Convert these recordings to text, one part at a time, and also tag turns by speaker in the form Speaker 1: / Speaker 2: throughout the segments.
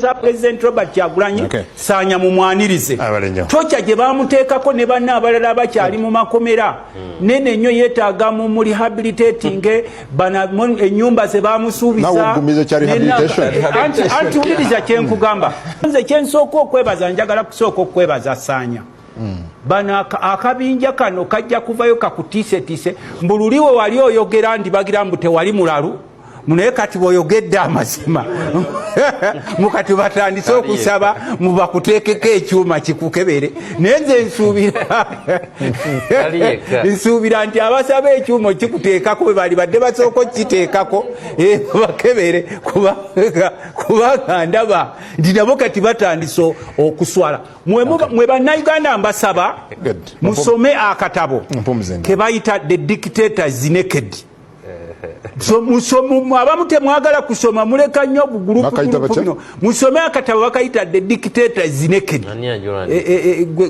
Speaker 1: za President Robert Kyagulanyi Ssaanya mumwanirize tocha gye bamuteekako ne banna abalala bakyali mu makomera nene nnyo yeetaaga mu rehabilitating bana ennyumba ze bamusuubiza anti uliriza kyenkugamba nze kyensooka okwebaza njagala kusooka okwebaza Ssaanya bana akabinja kano kajja kuvayo kakutiise mbululiwe wali oyogera ndibagira mbu tewali mulalu munaye kati bw'oyogedde amazima mukati batandise okusaba mubakuteekeko ekyuma kikukebere naye nze nsuubira nti abasaba ekyuma okikuteekako bwe bali badde basooka okukiteekako bakebere kubanga ndaba nti nabo kati batandise okuswala mwe bannayuganda mbasaba musome akatabo ke bayita The Dictators Naked. Abamu temwagala kusoma muleka nnyo bugulupu musome akatabo bakayita The Dictators Naked.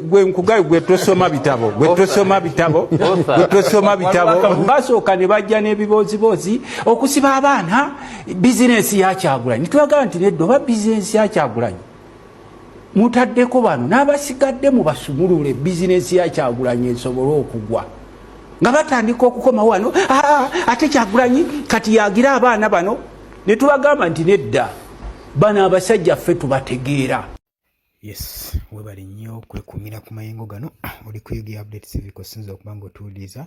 Speaker 1: Gwe nkugayo gwe tosoma bitabo basooka ne bajja n'ebiboozibozi okusiba abaana bizinesi ya Kyagulanyi nitwagala nti nedda oba bizinesi ya Kyagulanyi mutaddeko bano n'abasigadde mu basumulule bizinesi ya Kyagulanyi esobole okugwa nga batandika okukoma wano ate Kyagulanyi kati yagira abaana bano ne tubagamba nti nedda bano abasajja ffe tubategeera. Yes, webali nnyo kwekumira ku mayengo gano oli ku UG Update TV kosinza okuba ng'otuwuliriza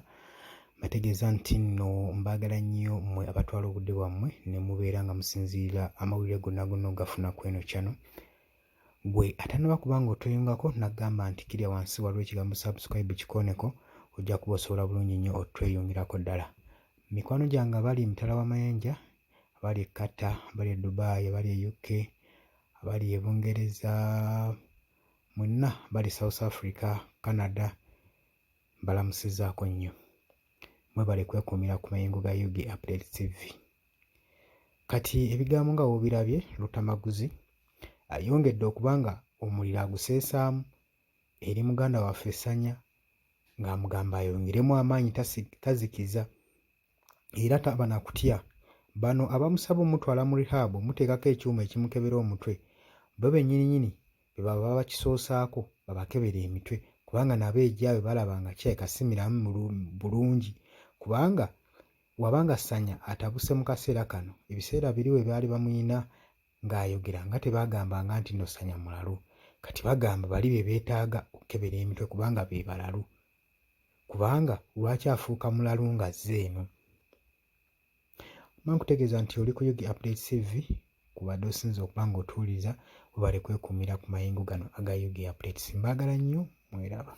Speaker 1: bategeeza nti nno mbaagala nnyo mmwe abatwala obudde bwammwe ne mubeera nga musinziira amawulire gonna gafuna ku eno channel. Gwe atanaba kuba ng'otoyungako nagamba nti kirya wansi waliwo ekigambo subscribe kikoneko ojja kuba osobola bulungi nnyo otweyongirako ddala. Mikwano gyange abali emitala w'amayanja abali e Qatar abali e Dubai abali e UK abali e Bungereza mwenna bali South Africa Canada balamusizaako nnyo mwebale kwekuumira ku mayengo ga UG Update TV. Kati ebigambo nga woobirabye Lutamaguzi ayongedde okubanga omuliro aguseesaamu eri muganda waffe Ssaanya ng'amugamba ayongeremu amaanyi tazikiza era taba na kutya. Bano abamusaba omutwala mu rehab muteekako ekyuma ekimukebera omutwe bo bennyininyini be baba bakisoosaako babakebera emitwe kubanga nabo ejjaawe balaba nga kyekasimiramu bulungi kubanga wabanga Ssaanya atabuse mu kaseera kano ebiseera biriwe baali bamuyina ng'ayogera nga tebagambanga nti nno Ssaanya mulalu kati bagamba bali be beetaaga okukebera emitwe kubanga be balalu kubanga lwaki afuuka mulalu nga azze eno. Mankutegeeza nti oli ku UG Update TV kubadde osinza okuba ng'otuwuliriza webale kwekuumira ku mayengo gano aga UG Updates. Mbaagala nnyo mweraba.